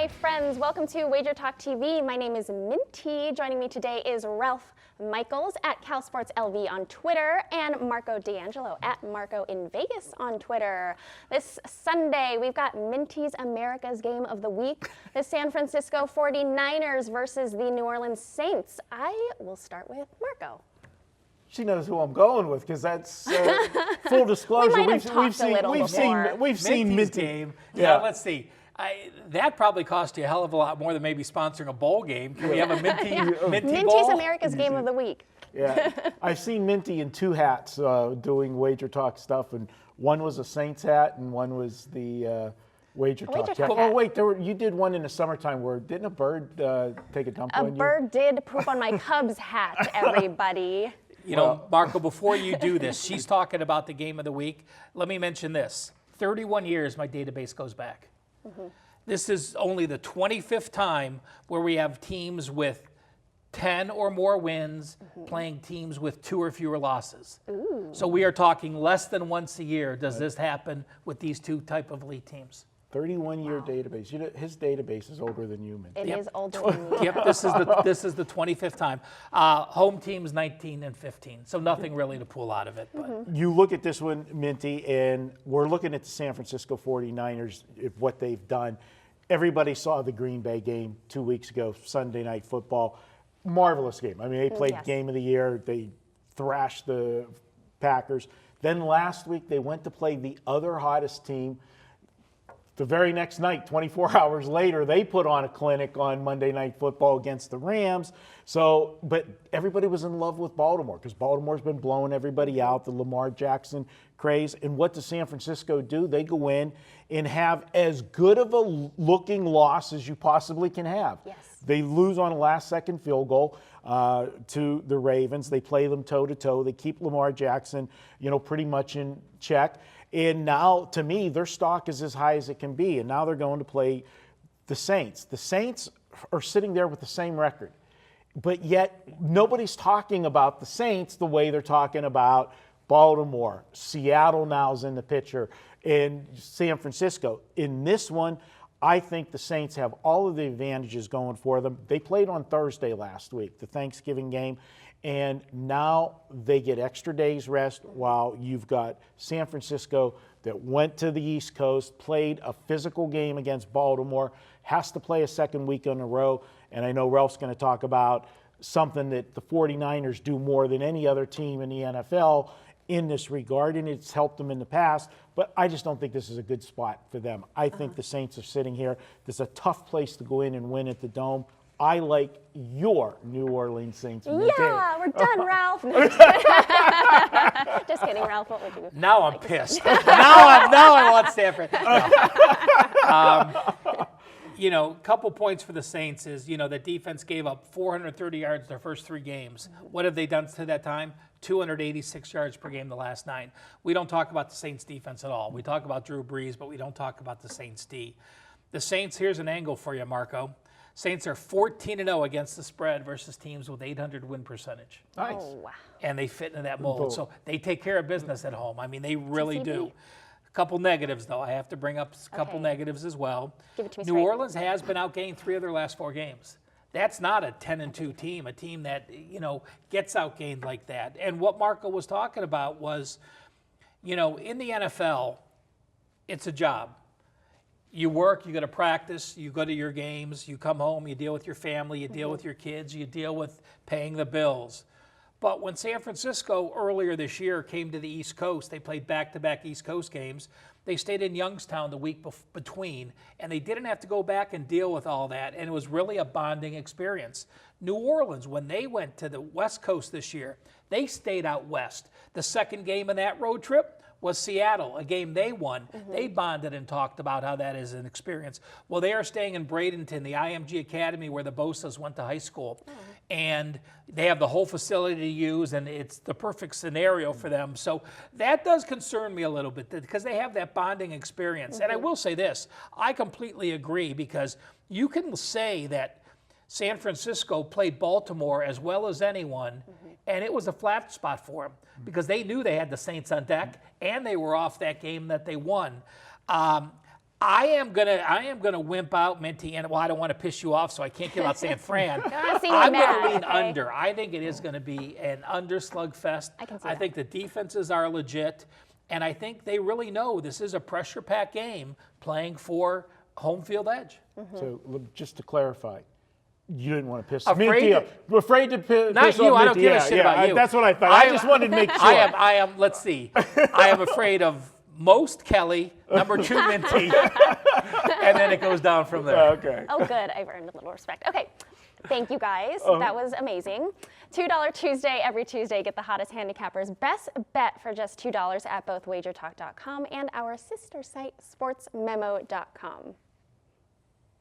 my friends. Welcome to WagerTalk TV. My name is Minty. Joining me today is Ralph Michaels at Cal Sports LV on Twitter and Marco D'Angelo at Marco in Vegas on Twitter. This Sunday, we've got Minty's America's Game of the Week, the San Francisco 49ers versus the New Orleans Saints. I will start with Marco. She knows who I'm going with because that's full disclosure. We've seen Minty game. Yeah, let's see. That probably cost you a hell of a lot more than maybe sponsoring a bowl game. Can we have a Minty's bowl? America's Game of the Week. Yeah, I've seen Minty in two hats doing WagerTalk stuff, and one was a Saints hat, and one was the WagerTalk hat. Oh wait, you did one in the summertime where didn't a bird take a dump on you? A bird did poop on my Cubs hat. Everybody. You know, Marco, before you do this, she's talking about the game of the week. Let me mention this. 31 years my database goes back. Mm-hmm. This is only the 25th time where we have teams with 10 or more wins playing teams with 2 or fewer losses. Ooh. So we are talking less than once a year does this happen with these two type of elite teams. 31-year database. You know, his database is older than you, Minty. It is older than me. Yep, this is the 25th time. Home teams 19 and 15, so nothing really to pull out of it. But. You look at this one, Minty, and we're looking at the San Francisco 49ers, what they've done. Everybody saw the Green Bay game 2 weeks ago, Sunday Night Football. Marvelous game. I mean, they played Game of the Year. They thrashed the Packers. Then last week, they went to play the other hottest team. The very next night, 24 hours later, they put on a clinic on Monday Night Football against the Rams. So, but everybody was in love with Baltimore because Baltimore's been blowing everybody out, the Lamar Jackson craze. And what does San Francisco do? They go in and have as good of a looking loss as you possibly can have. Yes. They lose on a last-second field goal to the Ravens. They play them toe-to-toe. They keep Lamar Jackson, pretty much in check. And now, to me, their stock is as high as it can be. And now they're going to play the Saints. The Saints are sitting there with the same record. But yet, nobody's talking about the Saints the way they're talking about Baltimore. Seattle now is in the picture. And San Francisco. In this one, I think the Saints have all of the advantages going for them. They played on Thursday last week, the Thanksgiving game. And now they get extra days rest while you've got San Francisco that went to the East Coast, played a physical game against Baltimore, has to play a second week in a row. And I know Ralph's going to talk about something that the 49ers do more than any other team in the NFL in this regard, and it's helped them in the past. But I just don't think this is a good spot for them. I think the Saints are sitting here. This is a tough place to go in and win at the Dome. I like your New Orleans Saints. Yeah, we're done, Ralph. Just kidding, Ralph. What would you do? Now I'm pissed. now I want Stanford. No. Couple points for the Saints is, the defense gave up 430 yards their first 3 games. What have they done to that time? 286 yards per game the last 9. We don't talk about the Saints defense at all. We talk about Drew Brees, but we don't talk about the Saints D. The Saints, here's an angle for you, Marco. Saints are 14-0 against the spread versus teams with 800 win percentage. Nice. Oh, wow. And they fit into that mold. So they take care of business at home. I mean, they really do. A couple negatives, though. I have to bring up a couple negatives as well. Give it to me New Orleans has been outgained 3 of their last 4 games. That's not a 10-2 team, a team that, gets outgained like that. And what Marco was talking about was, in the NFL, it's a job. You work, you go to practice, you go to your games, you come home, you deal with your family, you deal with your kids, you deal with paying the bills. But when San Francisco earlier this year came to the East Coast, they played back-to-back East Coast games. They stayed in Youngstown the week between, and they didn't have to go back and deal with all that, and it was really a bonding experience. New Orleans, when they went to the West Coast this year, they stayed out west. The second game in that road trip was Seattle, a game they won. They bonded and talked about how that is an experience. Well, they are staying in Bradenton, the IMG Academy where the Bosas went to high school. And they have the whole facility to use, and it's the perfect scenario for them. So that does concern me a little bit because they have that bonding experience. And I will say this, I completely agree because you can say that San Francisco played Baltimore as well as anyone, and it was a flat spot for them because they knew they had the Saints on deck, and they were off that game that they won. I am gonna wimp out, Minty, and well, I don't want to piss you off, so I can't give out San Fran. I'm gonna lean under. I think it is gonna be an under slugfest. I think the defenses are legit, and I think they really know this is a pressure-packed game playing for home field edge. So just to clarify, you didn't want to piss Afraid Minty to- off. Afraid to piss Not you. off I don't Minty. give a shit about you. That's what I thought. I just wanted to make sure. I am. Let's see. I am afraid of most Kelly, number 2 Minty, and then it goes down from there. Okay. Oh, good. I've earned a little respect. Okay. Thank you, guys. That was amazing. $2 Tuesday every Tuesday. Get the hottest handicappers' best bet for just $2 at both WagerTalk.com and our sister site, SportsMemo.com.